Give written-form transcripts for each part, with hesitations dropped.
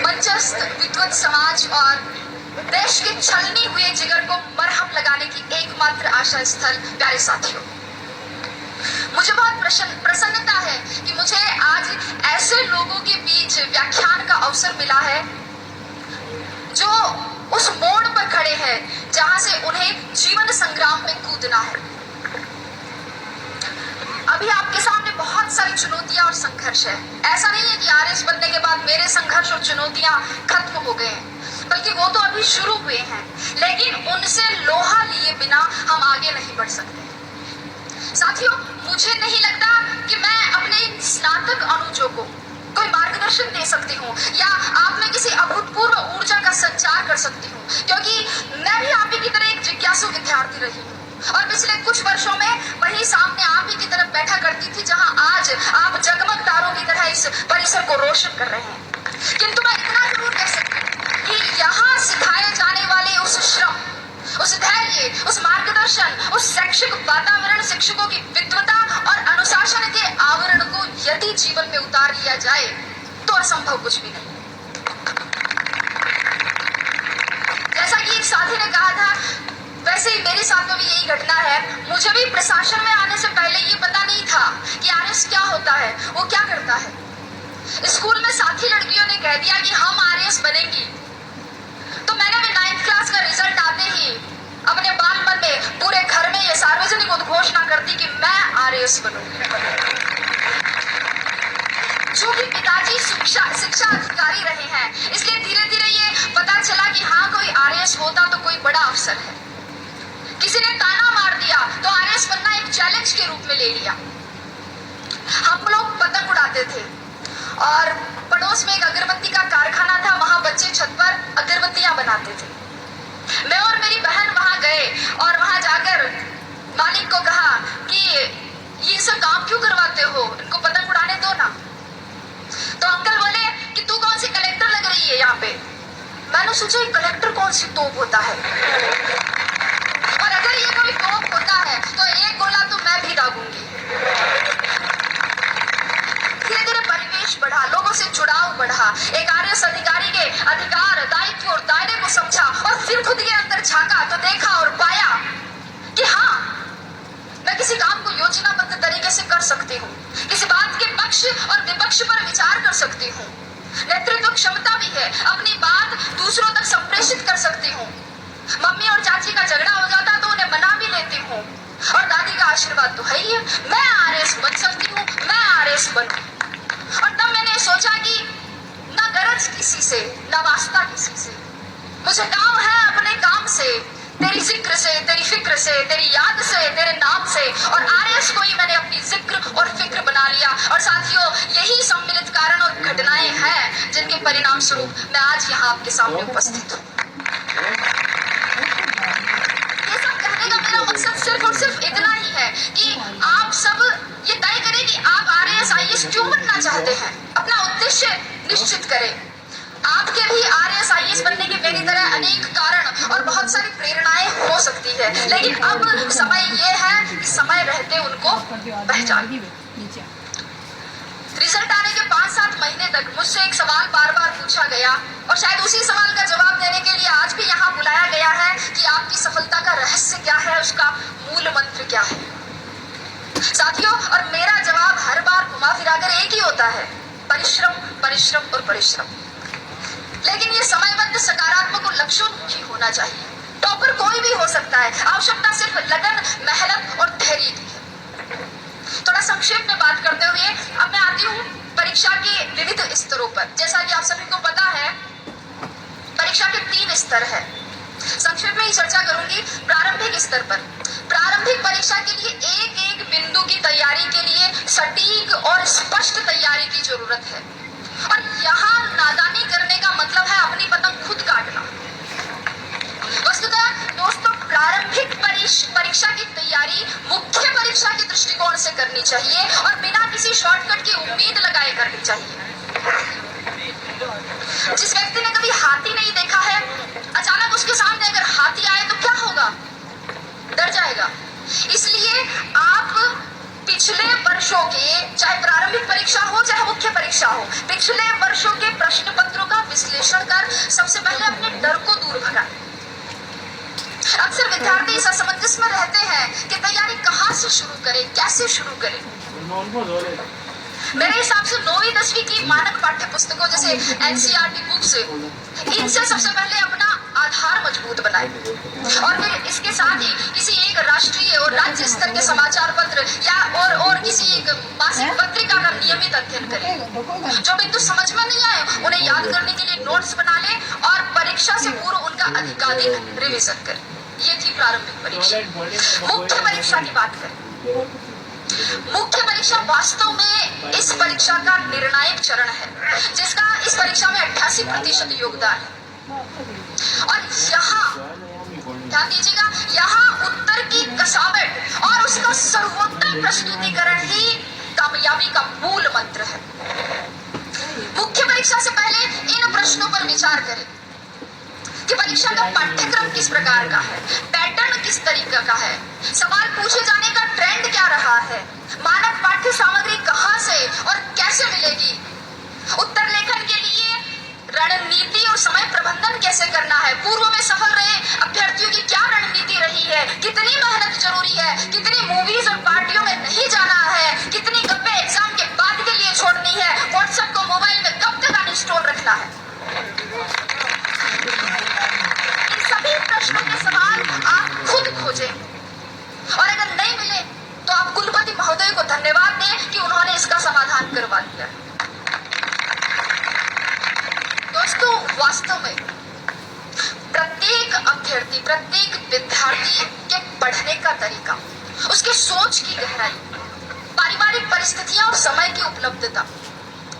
मंचस्थ विद्वत समाज और देश के छलनी हुए जिगर को मरहम लगाने की एकमात्र आशा स्थल प्यारे साथियों, मुझे बहुत प्रसन्नता है कि मुझे आज ऐसे लोगों के बीच व्याख्यान का अवसर मिला है जो उस मोड़ पर खड़े हैं जहां से उन्हें जीवन संग्राम में कूदना है। अभी आपके सामने बहुत सारी चुनौतियां और संघर्ष है। ऐसा नहीं है कि आरएस बनने के बाद मेरे संघर्ष और चुनौतियां खत्म हो गए हैं, बल्कि वो तो अभी शुरू हुए हैं, लेकिन उनसे लोहा लिए बिना हम आगे नहीं बढ़ सकते। साथियों, मुझे नहीं लगता कि मैं अपने स्नातक अनुजों को कोई मार्गदर्शन दे सकती हूँ या आप में किसी अभूतपूर्व ऊर्जा का संचार कर सकती हूँ, क्योंकि मैं भी आप ही की तरह एक जिज्ञासु विद्यार्थी रही हूँ और पिछले कुछ वर्षों में वही सामने आप ही की तरफ बैठा करती थी जहां आज आप जगमग तारों की तरह इस परिसर को रोशन कर रहे हैं। किंतु मैं इतना जरूर कह सकती हूँ कि यहाँ सिखाए जाने वाले उस श्रम, उस धैर्य, उस मार्गदर्शन, उस शैक्षिक वातावरण, शिक्षकों की विद्वता और अनुशासन के आवरण को यदि जीवन में उतार लिया जाए तो असंभव कुछ भी नहीं। जैसा कि एक साथी ने कहा था, वैसे ही मेरे साथ में भी यही घटना है। मुझे भी प्रशासन में आने से पहले ये पता नहीं था कि आरएस क्या होता है, वो क्या करता है। स्कूल में साथी लड़कियों ने कह दिया कि हम आरएस बनेंगी, तो मैंने भी 9th क्लास का रिजल्ट आते ही अपने बाल मन में पूरे घर में ये सार्वजनिक उद्घोषणा करती कि मैं आरएस बनूंगी। चूंकि पिताजी शिक्षा अधिकारी रहे हैं, इसलिए धीरे धीरे ये पता चला कि हाँ, कोई आरएस होता तो कोई बड़ा अफसर है। किसी ने ताना मार दिया तो आरएस बनना एक चैलेंज के रूप में ले लिया। हम लोग पतंग उड़ाते थे और पड़ोस में एक अगरबत्ती का कारखाना था, वहां बच्चे छत पर अगरबत्तियां बनाते थे। मैं और मेरी बहन वहां गए और वहां जाकर मालिक को कहा कि ये सब काम क्यों करवाते हो, इनको पतंग उड़ाने दो ना। तो अंकल बोले कि तू कौन सी कलेक्टर लग रही है यहाँ पे। मैंने सोचा कलेक्टर कौन सी तोप होता है, और अगर ये कोई तोप होता है तो एक गोला तो मैं भी दागूंगी। धीरे धीरे परिवेश बढ़ा, लोगों से जुड़ाव बढ़ा, एक आरएस अधिकारी के अधिकार, दायित्व और दायरे को समझा और फिर खुद के अंदर झांका तो देखा और पाया कि हाँ, मैं किसी काम को योजनाबद्ध तरीके से कर सकती हूँ, किसी बात के पक्ष और विपक्ष पर विचार कर सकती हूँ, नेतृत्व क्षमता भी है, अपनी बात दूसरों तक संप्रेषित कर सकती हूँ। मम्मी और चाची का झगड़ा हो जाता तो उन्हें मना भी लेती हूँ, और दादी का आशीर्वाद तो है ही है। मैं आरएस बन सकती हूँ, मैं आरएस बनूं। और तब मैंने सोचा कि न गरज किसी से, न वास्ता किसी से, मुझे काम है अपने काम से, तेरी जिक्र से, तेरी फिक्र से, तेरी याद से, तेरे नाम से। और आरएस को ही मैंने अपनी जिक्र और फिक्र बना लिया। और साथियों, यही सम्मिलित कारण और घटनाएं हैं जिनके परिणाम स्वरूप मैं आज यहाँ आपके सामने उपस्थित हूँ। मेरा मकसद सिर्फ और सिर्फ इतना ही है कि आप सब ये तय करें कि आप आरएस आईएएस क्यों बनना चाहते हैं, अपना उद्देश्य निश्चित करें। आपके भी आरएस आईएएस बनने के मेरी तरह अनेक कारण और बहुत सारी प्रेरणाएं हो सकती है, लेकिन अब समय ये है कि समय रहते उनको पहचान। रिजल्ट आने के 5-7 महीने तक मुझसे एक सवाल बार बार पूछा गया और शायद उसी सवाल का जवाब देने के लिए आज भी यहाँ बुलाया गया है कि आपकी सफलता का रहस्य क्या है, उसका मूल मंत्र क्या है। साथियों, और मेरा जवाब हर बार घुमा फिरा कर एक ही होता है, परिश्रम, परिश्रम और परिश्रम। लेकिन ये समयबद्ध, सकारात्मक और लक्ष्योन्मुखी होना चाहिए। टॉपर कोई भी हो सकता है, आवश्यकता सिर्फ लगन, मेहनत और धैर्य की है। थोड़ा संक्षेप में बात करते हुए अब मैं आती हूँ परीक्षा के विविध स्तरों पर। जैसा कि आप सभी को पता है, परीक्षा के 3 स्तर है। संक्षेप में ही चर्चा करूंगी प्रारंभिक स्तर पर। प्रारंभिक परीक्षा के लिए एक एक बिंदु की तैयारी के लिए सटीक और स्पष्ट तैयारी की जरूरत है, और यहाँ नादानी करने का मतलब है अपनी पतंग खुद काटना। वस्तुतः दोस्तों, प्रारंभिक परीक्षा की तैयारी मुख्य परीक्षा के दृष्टिकोण से करनी चाहिए और बिना किसी शॉर्टकट की उम्मीद लगाए करनी चाहिए। जिस व्यक्ति ने कभी हाथी नहीं देखा है, अचानक उसके सामने अगर हाथी आए तो क्या होगा? डर जाएगा। इसलिए आप पिछले वर्षों के, चाहे प्रारंभिक परीक्षा हो चाहे मुख्य परीक्षा हो, पिछले वर्षों के प्रश्न पत्रों का विश्लेषण कर सबसे पहले अपने डर को दूर भगाएं। अक्सर विद्यार्थी इस असमंजस में रहते हैं कि तैयारी कहाँ से शुरू करें, कैसे शुरू करें। मेरे हिसाब से 9वीं 10वीं की मानक पाठ्य पुस्तकों जैसे एनसीईआरटी बुक्स, इनसे सबसे पहले अपना आधार मजबूत बनाएं और फिर इसके साथ ही किसी एक राष्ट्रीय और राज्य स्तर के समाचार पत्र या और किसी एक मासिक पत्रिका का नियमित अध्ययन करें। जो बिंदु समझ में नहीं आए उन्हें याद करने के लिए नोट्स बना लें और परीक्षा से पूर्व उनका अधिकाधिक रिविजन करें। ये थी प्रारंभिक परीक्षा। मुख्य परीक्षा की बात करें। मुख्य परीक्षा वास्तव में इस परीक्षा का निर्णायक चरण है, जिसका इस परीक्षा में 88% योगदान है। और यहाँ ध्यान दीजिएगा, यहाँ उत्तर की कसावट और उसका सर्वोत्तम प्रस्तुतिकरण ही कामयाबी का मूल मंत्र है। मुख्य परीक्षा से पहले इन प्रश्नों पर विचार करें कि परीक्षा का पाठ्यक्रम किस प्रकार का है, पैटर्न किस तरीके का है, सवाल पूछे जाने का ट्रेंड क्या रहा है, मानक पाठ्य सामग्री कहां से और कैसे मिलेगी, उत्तर लेखन के लिए रणनीति और समय प्रबंधन कैसे करना है, पूर्व में सफल रहे अभ्यर्थियों की क्या रणनीति रही है, कितनी मेहनत जरूरी है, कितनी मूवीज और पार्टियों में नहीं जाना है, कितनी गप्पे एग्जाम के बाद के लिए छोड़नी है, व्हाट्सएप को मोबाइल में कब तक अनइंस्टॉल रखना है। इन सभी प्रश्नों के सवाल आप खुद खोजें और अगर नहीं मिले तो आप कुलपति महोदय को धन्यवाद दें कि उन्होंने इसका समाधान करवा दिया। दोस्तों, वास्तव में प्रत्येक अभ्यर्थी, प्रत्येक विद्यार्थी के पढ़ने का तरीका, उसके सोच की गहराई, पारिवारिक परिस्थितियां और समय की उपलब्धता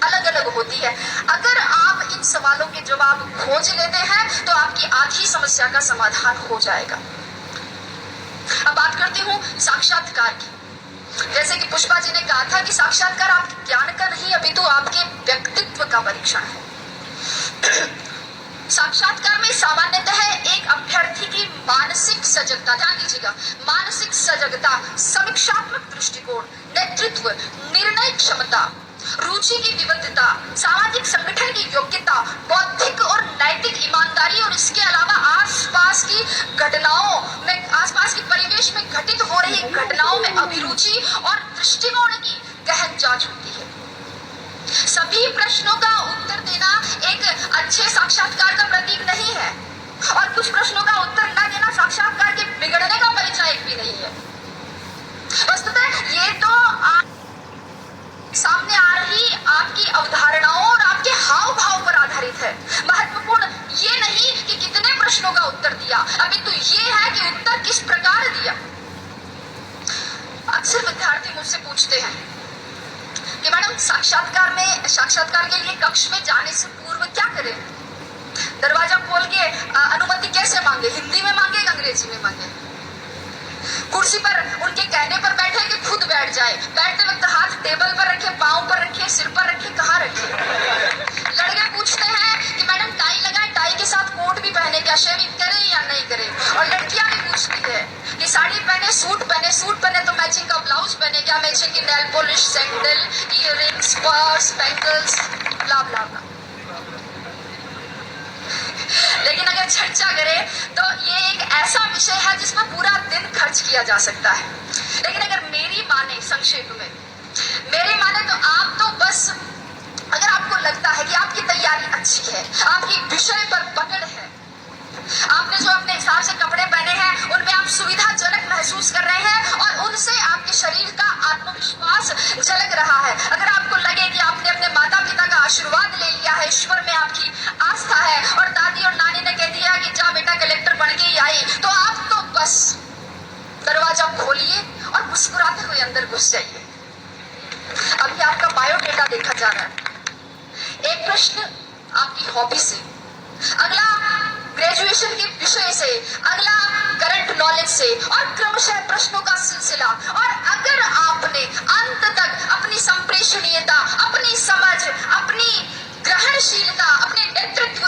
अलग अलग होती है। अगर आप इन सवालों के जवाब खोज लेते हैं तो आपकी आधी समस्या का समाधान हो जाएगा। अब बात करती हूँ साक्षात्कार की। जैसे कि पुष्पा जी ने कहा था कि साक्षात्कार आपके ज्ञान का नहीं अपितु आपके व्यक्तित्व का परीक्षण है। साक्षात्कार में सामान्यतः एक अभ्यर्थी की मानसिक सजगता, ध्यान दीजिएगा, मानसिक सजगता, समीक्षात्मक दृष्टिकोण, नेतृत्व, निर्णय क्षमता, रुचि की विविधता, सामाजिक संगठन की योग्यता, बौद्धिक और नैतिक ईमानदारी और इसके अलावा आसपास की घटनाओं में, आसपास के परिवेश में घटित हो रही घटनाओं में अभिरुचि और दृष्टिकोण की गहन जांच होती है। सभी प्रश्नों का उत्तर देना एक अच्छे साक्षात्कार का प्रतीक नहीं है और कुछ प्रश्नों का उत्तर न देना साक्षात्कार के बिगड़ने का परिचायक भी नहीं है। वस्तुतः ये तो सामने आ रही आपकी अवधारणाओं और आपके हाव भाव पर आधारित है। महत्वपूर्ण ये नहीं कि कितने प्रश्नों का उत्तर दिया, अपितु ये है कि उत्तर किस प्रकार दिया। अक्सर विद्यार्थी मुझसे पूछते हैं कि मैडम साक्षात्कार के लिए कक्ष में जाने से पूर्व क्या करें, दरवाजा खोल के अनुमति कैसे मांगे, हिंदी में मांगे या अंग्रेजी में मांगे, कुर्सी पर उनके कहने पर बैठे कि खुद बैठ जाए, बैठते वक्त हाथ टेबल पर रखे, पांव पर रखे, सिर पर रखे, कहाँ रखे। लड़के पूछते हैं कि मैडम टाई लगाए, टाई के साथ कोट भी पहने, क्या शेविंग करे या नहीं करे। और लड़कियां भी पूछती है कि साड़ी पहने, सूट पहने, सूट पहने तो मैचिंग का ब्लाउज पहने, क्या मैचिंग की nail polish, sandal, earrings, purse, bangles, blah blah blah. लेकिन अगर चर्चा करें तो ये एक ऐसा विषय है जिसमें पूरा दिन खर्च किया जा सकता है। लेकिन अगर मेरी माने, संक्षेप में मेरी माने तो आप तो बस, अगर आपको लगता है कि आपकी तैयारी अच्छी है, आपकी विषय पर पकड़ है, आपने जो अपने हिसाब से कपड़े पहने हैं उनमें आप सुविधाजनक महसूस कर रहे हैं और उनसे आपके शरीर का आत्मविश्वास झलक रहा है, अगर आपको लगे कि आपने अपने माता पिता का आशीर्वाद ले लिया है, ईश्वर में आपकी आस्था है और दादी और नानी ने कह दिया कि जा बेटा कलेक्टर बन के ही आई, तो आप तो बस दरवाजा खोलिए और मुस्कुराते हुए अंदर घुस जाइए। अभी आपका बायोडेटा देखा जा रहा है। एक प्रश्न आपकी हॉबी से, अगला ग्रेजुएशन के विषय से, अगला करंट नॉलेज से और क्रमशः प्रश्नों का सिलसिला। और अगर आपने अंत तक अपनी संप्रेषणीयता, अपनी समझ, अपनी ग्रहणशीलता, अपने नेतृत्व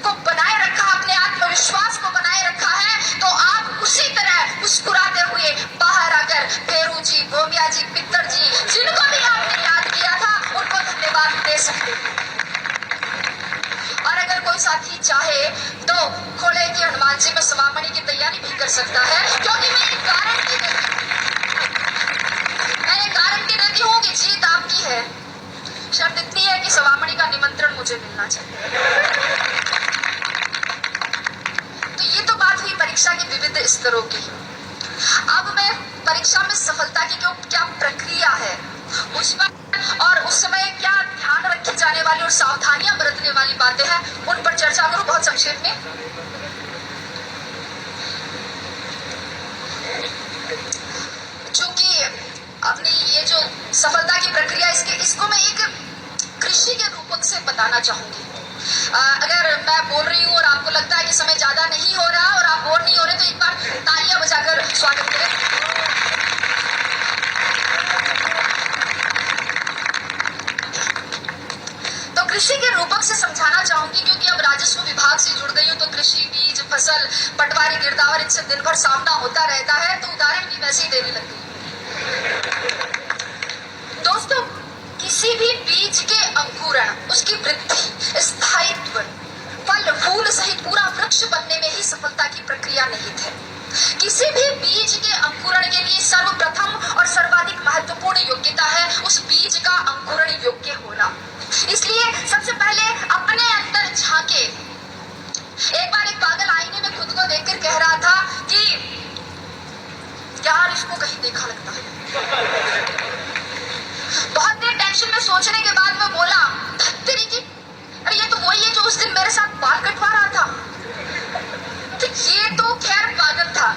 को बनाए रखा, अपने आत्मविश्वास को बनाए रखा है, तो आप उसी तरह मुस्कुराते हुए बाहर आकर फेरू जी, भोमिया जी, पित्तर जी, जिनको भी आपने याद किया था, उनको धन्यवाद दे सकते हैं। और अगर कोई साथी चाहे तो खोले की हनुमान जी में सवामणि की तैयारी भी कर सकता है, क्योंकि मैं ये गारंटी देती हूँ कि जीत आपकी है। शर्त इतनी है कि सवामणि का निमंत्रण मुझे मिलना चाहिए। तो ये तो बात हुई परीक्षा के विविध स्तरों की। अब मैं परीक्षा में सफलता की क्या प्रक्रिया है उस पर और उस समय क्या ध्यान रखी जाने वाली और सावधानियां बरतने वाली बातें हैं उन पर चर्चा करूं बहुत संक्षेप में। चूंकि अपनी ये जो सफलता की प्रक्रिया इसको मैं एक कृषि के रूपक से बताना चाहूंगी। अगर मैं बोल रही हूँ और आपको लगता है कि समय ज्यादा नहीं हो रहा और आप बोर नहीं हो रहे, तो एक बार तालियां बजाकर स्वागत करें। तो कृषि के रूपक से समझाना चाहूंगी, क्योंकि अब राजस्व विभाग से जुड़ गई हूँ, तो कृषि, बीज, फसल, पटवारी, गिरदावर, इनसे दिन भर सामना होता रहता है, तो उदाहरण भी वैसे ही देने लग गई। दोस्तों, किसी भी बीज के अंकुरण, उसकी वृद्धि, स्थायित्व, फल फूल सहित पूरा वृक्ष बनने में ही सफलता की प्रक्रिया निहित है। किसी भी बीज के अंकुरण के लिए सर्वप्रथम और सर्वाधिक महत्वपूर्ण योग्यता है उस बीज का अंकुरण योग्य होना। इसलिए सबसे पहले अपने अंदर झांके। एक बार एक पागल आईने में खुद को देखकर कह रहा था कि यार, इसको कहीं देखा लगता है। बहुत देर टेंशन में सोचने के बाद मैं बोला, तेरी की, अरे ये तो वही है जो उस दिन मेरे साथ बाल कटवा रहा था। तो ये तो खैर पागल था,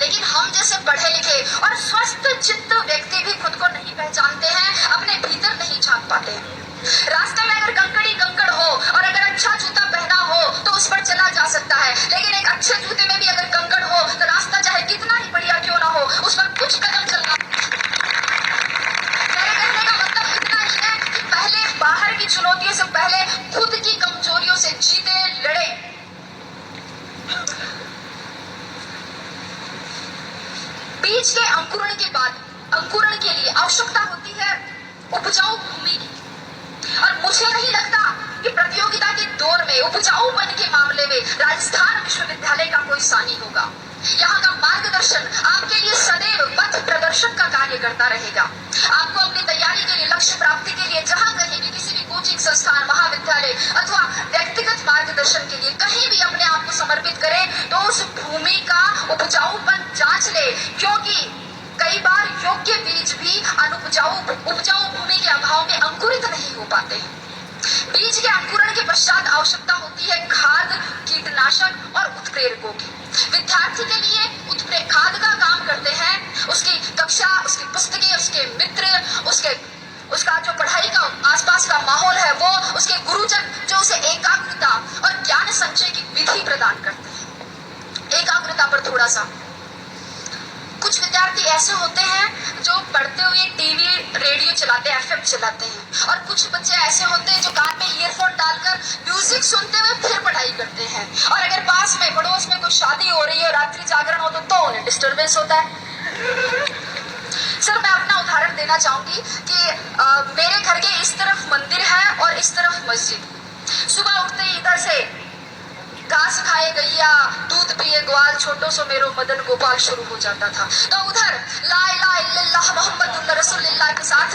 लेकिन हम जैसे पढ़े लिखे और स्वस्थ चित्त व्यक्ति भी खुद को नहीं पहचानते हैं, अपने भीतर नहीं झांक पाते हैं। रास्ते में अगर कंकड़ हो और अगर अच्छा जूता पहना हो तो उस पर चला जा सकता है, लेकिन एक अच्छे जूते में भी अगर कंकड़ हो तो रास्ता चाहे कितना ही बढ़िया क्यों ना हो, उस पर कुछ कदम चलना। मेरे कहने का मतलब इतना ही है कि पहले बाहर की चुनौतियों से पहले खुद की कमजोरियों से जीते, लड़े। बीज के अंकुरण के बाद अंकुरण के लिए आवश्यकता होती है उपजाऊ भूमि की, और मुझे नहीं लगता कि प्रतियोगिता के दौर में उपजाऊपन के मामले में राजस्थान विश्वविद्यालय का कोई सानी होगा। यहाँ का मार्गदर्शन आपके लिए सदैव पथ प्रदर्शक का कार्य करता रहेगा। आपको अपनी तैयारी के लिए, लक्ष्य प्राप्ति के लिए जहाँ कहीं भी, किसी भी कोचिंग संस्थान, महाविद्यालय अथवा व्यक्तिगत मार्गदर्शन के लिए कहीं भी अपने आप को समर्पित करें, तो उस भूमि का उपजाऊपन जांच ले, क्योंकि कई बार योग्य बीज भी उपजाऊ भूमि के अभाव में अंकुरित नहीं हो पाते। बीज के अंकुरण के पश्चात आवश्यकता होती है खाद, कीटनाशक और उत्प्रेरकों की। विद्यार्थी के लिए खाद का काम करते हैं उसकी कक्षा, उसकी पुस्तकें, उसके मित्र, उसका जो पढ़ाई का आसपास का माहौल है, वो उसके गुरुजन जो उसे एकाग्रता और ज्ञान संचय की विधि प्रदान करते हैं। एकाग्रता पर थोड़ा सा, कुछ विद्यार्थी ऐसे होते हैं जो पढ़ते हुए टीवी, रेडियो चलाते हैं, एफएम चलाते हैं, और कुछ बच्चे ऐसे होते हैं जो कान में ईयरफोन डालकर म्यूजिक सुनते हुए फिर पढ़ाई करते हैं। और अगर पास में पड़ोस में कोई शादी हो रही है, रात्रि जागरण हो तो उन्हें डिस्टर्बेंस होता है। सर, मैं अपना उदाहरण देना चाहूंगी कि मेरे घर के इस तरफ मंदिर है और इस तरफ मस्जिद। सुबह उठते ही इधर से घास खाए गैया, दूध पिए ग्वाल, छोटो सो मेरो मदन गोपाल शुरू हो जाता था। तो उधर ला इलाहा इल्लल्लाह मुहम्मदुर रसूलुल्लाह के साथ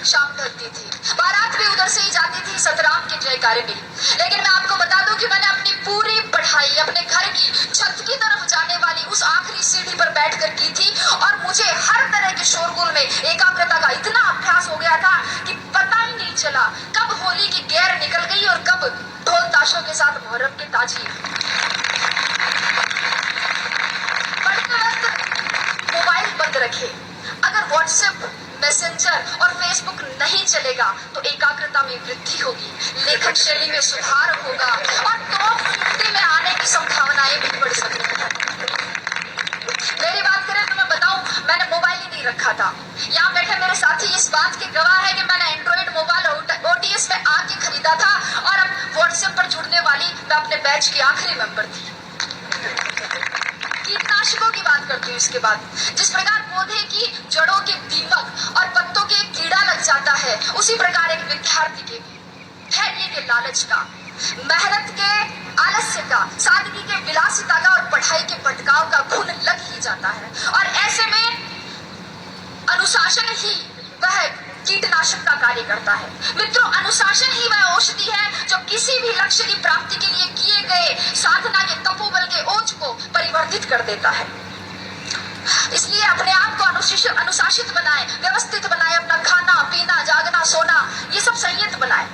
शाम ढलती थी। बारात भी उधर से ही जाती थी सतराम के जयकारे में। लेकिन मैं आपको बता दूं कि मैंने अपनी पूरी पढ़ाई अपने घर की छत की तरफ जाने वाली उस आखिरी सीढ़ी पर बैठकर की थी, और मुझे हर तरह के शोरगुल में एकाग्रता का इतना अभ्यास हो गया था कि पता ही नहीं चला कब होली की गैर निकल गई और कब ढोल ताशों के साथ मुहर्रम के ताजिए। पढ़ते वक्त मोबाइल बंद रखे। अगर व्हाट्सएप, मैसेंजर और फेसबुक नहीं चलेगा तो एकाग्रता में वृद्धि होगी, लेखन शैली में सुधार होगा और तो में आने की संभावनाएं भी बढ़ सकती हैं। मेरी बात करें तो मैं बताऊं, मैंने मोबाइल ही नहीं रखा था। यहाँ बैठे मेरे साथी इस बात के गवाह है कि मैंने एंड्रॉइड मोबाइल ओटीएस में आके खरीदा था, और अब व्हाट्सएप पर जुड़ने वाली मैं अपने बैच की आखिरी मेंबर थी। कीटनाशकों की बात करती हूँ इसके बाद। जिस प्रकार पौधे की जड़ों के दीमक और पत्तों के कीड़ा लग जाता है, उसी प्रकार एक विद्यार्थी के भी धैर्य के लालच का, मेहनत के आलस्य का, सादगी के विलासिता का और पढ़ाई के भटकाव का घुन लग ही जाता है। और ऐसे में अनुशासन ही वह कीटनाशक का कार्य करता है। मित्रों, अनुशासन ही वह औषधि है जो किसी भी लक्ष्य की प्राप्ति के लिए किए गए साधना के तपोबल के ओज को परिवर्तित कर देता है। इसलिए अपने आप को अनुशासित बनाए, व्यवस्थित बनाए, अपना खाना पीना जागना सोना ये सब संयत बनाए।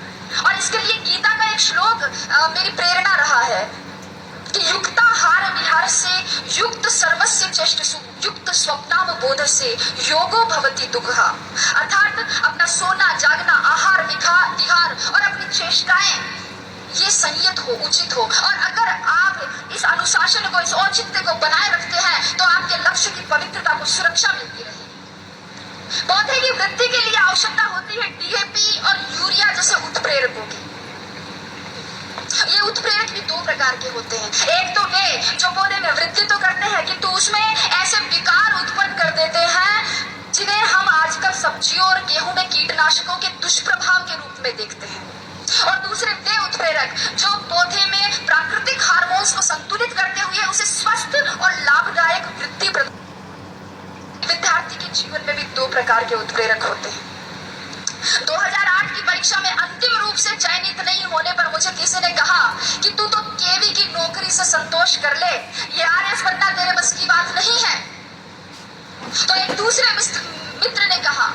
और इसके लिए गीता का एक श्लोक मेरी प्रेरणा रहा है कि युक्ताहार विहार से युक्त सर्वस्य चेष्टसु युक्त स्वप्नाम बोध से योगो भवति दुःखः। अर्थात अपना सोना जागना, आहार विहार और अपनी चेष्टाएं ये संयत हो, उचित हो। और अगर आप इस अनुशासन को, इस औचित्य को बनाए रखते हैं तो आपके लक्ष्य की पवित्रता को सुरक्षा मिलती रहेगी। पौधे की वृद्धि के लिए आवश्यकता होती है डीएपी और यूरिया जैसे उत्प्रेरकों की। ये उत्प्रेरक भी दो प्रकार के होते हैं। एक तो वे जो पौधे में वृद्धि तो करते हैं किंतु उसमें ऐसे विकार उत्पन्न कर देते हैं जिन्हें हम आजकल सब्जियों और गेहूं में कीटनाशकों के दुष्प्रभाव के रूप में देखते हैं। और दूसरे वे उत्प्रेरक जो पौधे में प्राकृतिक हार्मोन्स को संतुलित करते हुए उसे स्वस्थ और लाभदायक वृद्धि प्रदान। विद्यार्थी के जीवन में भी दो प्रकार के उत्प्रेरक होते हैं। 2008 की परीक्षा में अंतिम रूप से चयनित नहीं होने पर मुझे किसी ने कहा कि तू तो केवी की नौकरी से संतोष कर ले, ये आरएस बनना तेरे बस की बात नहीं है। तो एक दूसरे मित्र ने कहा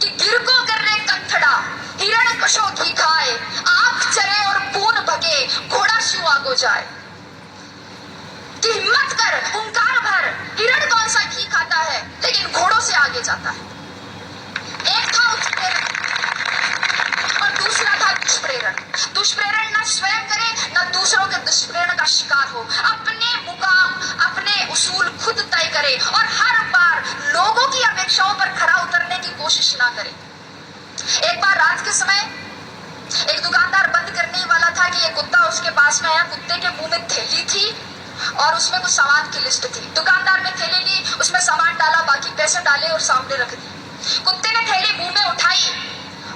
कि गिरको कर रे कत्थड़ा हिरण कशो घी खाए, आंख चरे और पून भगे घोड़ा शिव आगो जाए। कि हिम्मत कर, हुंकार भर, हिरण कौन सा घी खाता है लेकिन घोड़ों से आगे जाता है। एक था उत्प्रेरण और दूसरा था दुष्प्रेरण। दुष्प्रेरण न स्वयं करे न दूसरों के दुष्प्रेरण का शिकार हो, अपने मुकाम अपने उसूल खुद तय करे और हर बार लोगों की अपेक्षाओं पर खरा उतरने की कोशिश ना करे। एक बार रात के समय एक दुकानदार बंद करने वाला था कि एक कुत्ता उसके पास में आया। कुत्ते के मुंह में थैली थी और उसमें कुछ सामान की लिस्ट थी। दुकानदार ने थैली ली, उसमें सामान डाला, बाकी पैसे डाले और सामने रख दी। कुत्ते ने थैली मुंह में उठाई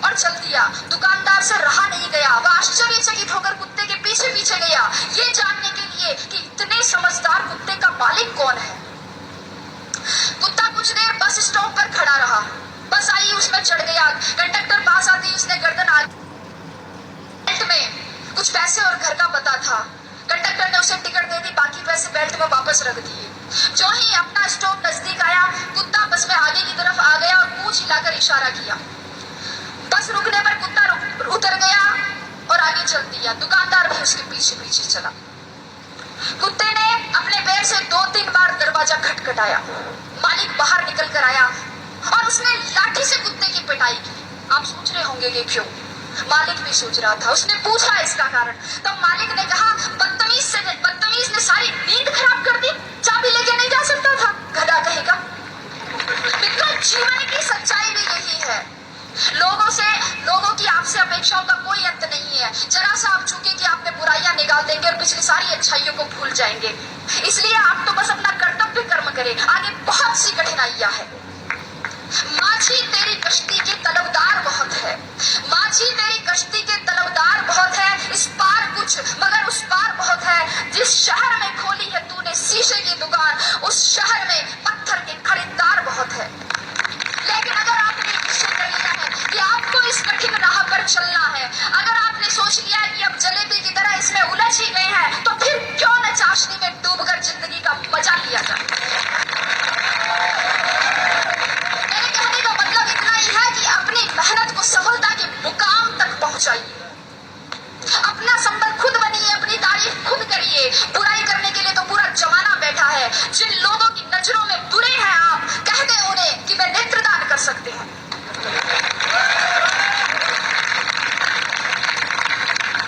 और चल दिया। दुकानदार से रहा नहीं गया, वह आश्चर्यचकित होकर कुत्ते के पीछे पीछे गया ये जानने के लिए कि इतने समझदार कुत्ते का मालिक कौन है। कुत्ता कुछ देर बस स्टॉप पर खड़ा रहा। बस आई, उसमें चढ़ गया। कंडक्टर पास आती उसने गर्दन आगे में कुछ पैसे और घर का पता था। कंडक्टर ने उसे टिकट दे दी, बाकी पैसे बेल्ट में वापस रख दिए। जो ही अपना स्टॉप नजदीक आया, कुत्ता बस में आगे की तरफ आ गया और पूंछ हिलाकर इशारा किया। बस रुकने पर कुत्ता उतर गया और आगे चल दिया। दुकानदार भी उसके पीछे पीछे चला। कुत्ते ने अपने पैर से 2-3 बार दरवाजा खटखटाया। मालिक बाहर निकल कर आया और उसने लाठी से कुत्ते की पिटाई की। आप सोच रहे होंगे ये क्यों? मालिक भी सोच रहा था। उसने पूछा इसका कारण। तब मालिक ने कहा, बदतमीज ने सारी नींद खराब कर दी, चाबी लेके नहीं जा सकता था, गधा कहेगा। मित्रों, जीवन की सच्चाई भी यही है। लोगों की आपसे अपेक्षाओं का कोई अंत नहीं है। जरा सा आप चूके कि आपने बुराइयां निकाल देंगे और पिछली सारी अच्छाइयों को भूल जाएंगे। इसलिए आप तो बस अपना कर्तव्य कर्म करें, आगे बहुत सी कठिनाइयां हैं। माझी तेरी कश्ती के तलबदार बहुत है, माझी तेरी कश्ती के तलबदार बहुत है, इस पार कुछ मगर उस पार बहुत है। जिस शहर में खोली है तूने शीशे की दुकान, उस शहर में पत्थर के खरीदार बहुत है। लेकिन अगर आपने निश्चय कर लिया है कि आपको इस कठिन राह पर चलना है, अगर आपने सोच लिया है कि अब जलेबी की तरह इसमें उलझ ही गए हैं, तो फिर क्यों न चाशनी में डूबकर जिंदगी का मजा लिया जाए। मेरे कहने का मतलब इतना ही है कि अपनी मेहनत को सफलता के मुकाम तक पहुंचाइए। अपना संबल खुद बनिए, अपनी तारीफ खुद करिए। बुराई करने के लिए तो पूरा जमाना बैठा है। जिन लोगों की नजरों में बुरे हैं आप, कह दें उन्हें कि वे नेत्रदान कर सकते हैं।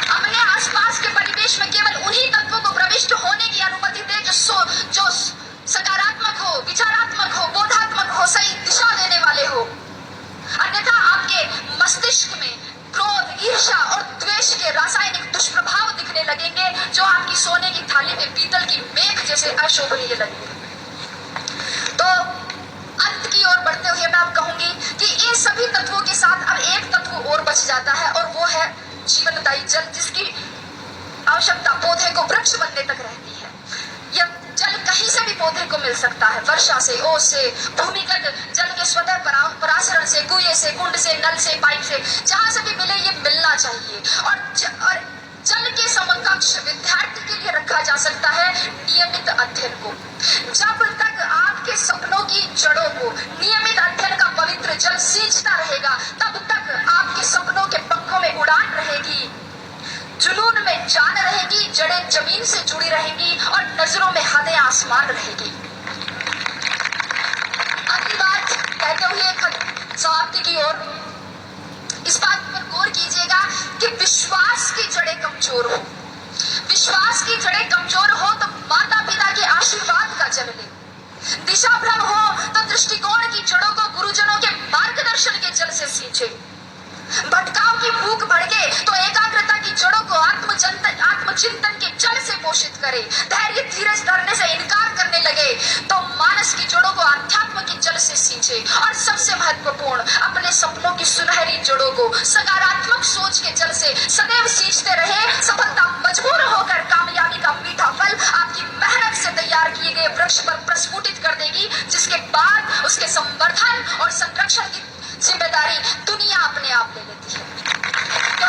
अपने आसपास के परिवेश में केवल उन्हीं तत्वों को प्रविष्ट होने की अनुमति दे जो सकारात्मक हो, विचारात्मक हो, बोधात्मक हो, सही दिशा देने वाले हो। अन्यथा आपके मस्तिष्क में क्रोध, ईर्ष्या और द्वेष के रासायनिक दुष्प्रभाव दिखने लगेंगे जो आपकी सोने की थाली में पीतल की मेघ जैसे अशोभनीय लगेंगे। तो अंत की ओर बढ़ते हुए मैं अब कहूंगी कि इन सभी तत्वों के साथ अब एक तत्व और बच जाता है और वो है जीवनदायी जल जिसकी आवश्यकता पौधे को वृक्ष बनने तक रहती है। यह जल कहीं से भी पौधे को मिल सकता है, वर्षा से, ओस से, भूमिगत जल के स्वतः परासरण से, कुएं से, कुंड से, नल से, पाइप से, जहां से भी मिले ये मिलना चाहिए। और जल के समकक्ष विद्यार्थी के लिए रखा जा सकता है नियमित अध्ययन को। जब तक आपके सपनों की जड़ों को नियमित अध्ययन का पवित्र जल सींचता रहेगा, तब तक आपके सपनों के पंखों में उड़ान रहेगी, जुनून में जान रहेगी, जड़ें जमीन से जुड़ी रहेंगी और नजरों में हदें आसमान रहेगी। अगली बात कहते हुए समाप्ति की ओर, इस बात पर गौर कीजिएगा कि विश्वास की जड़ें कमजोर हो। विश्वास की जड़ें कमजोर हो तो माता पिता के आशीर्वाद का जल ले, दिशा भ्रम हो तो दृष्टिकोण की जड़ों को गुरुजनों के मार्गदर्शन के जल से सींचे, भटकाव की भूख भड़के तो एकाग्रता की जड़ों को आत्मचिंतन के जल से पोषित करे, धैर्य धीरज धरने से इनकार करने लगे तो मानस की जड़ों को अध्यात्म के जल से सींचे, और सबसे महत्वपूर्ण अपने सपनों की सुनहरी जड़ों को सकारात्मक सोच के जल से सदैव सींचते रहे। सफलता मजबूर होकर कामयाबी का मीठा फल आपकी मेहनत से तैयार किए गए वृक्ष पर प्रस्फुटित कर देगी, जिसके बाद उसके संवर्धन और संरक्षण की जिम्मेदारी दुनिया अपने आप ले लेती है। तो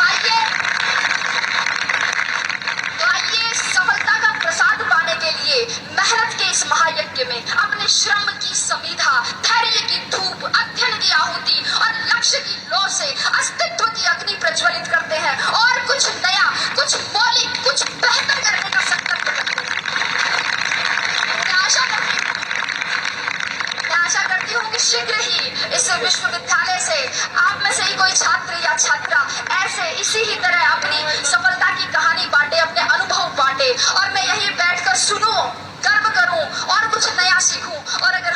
आइए सफलता का प्रसाद पाने के लिए मेहनत के इस महायज्ञ में अपने श्रम की समीधा, धैर्य की धूप, अध्ययन की आहुति और लक्ष्य की लौ से अस्तित्व की अग्नि प्रज्वलित करते हैं और कुछ नया, कुछ मौलिक, कुछ बेहतर करने का संकल्प करते हैं। मैं आशा करती हूँ कि शीघ्र ही इस विश्वविद्यालय से आप में से ही कोई छात्र या छात्रा ऐसे इसी ही तरह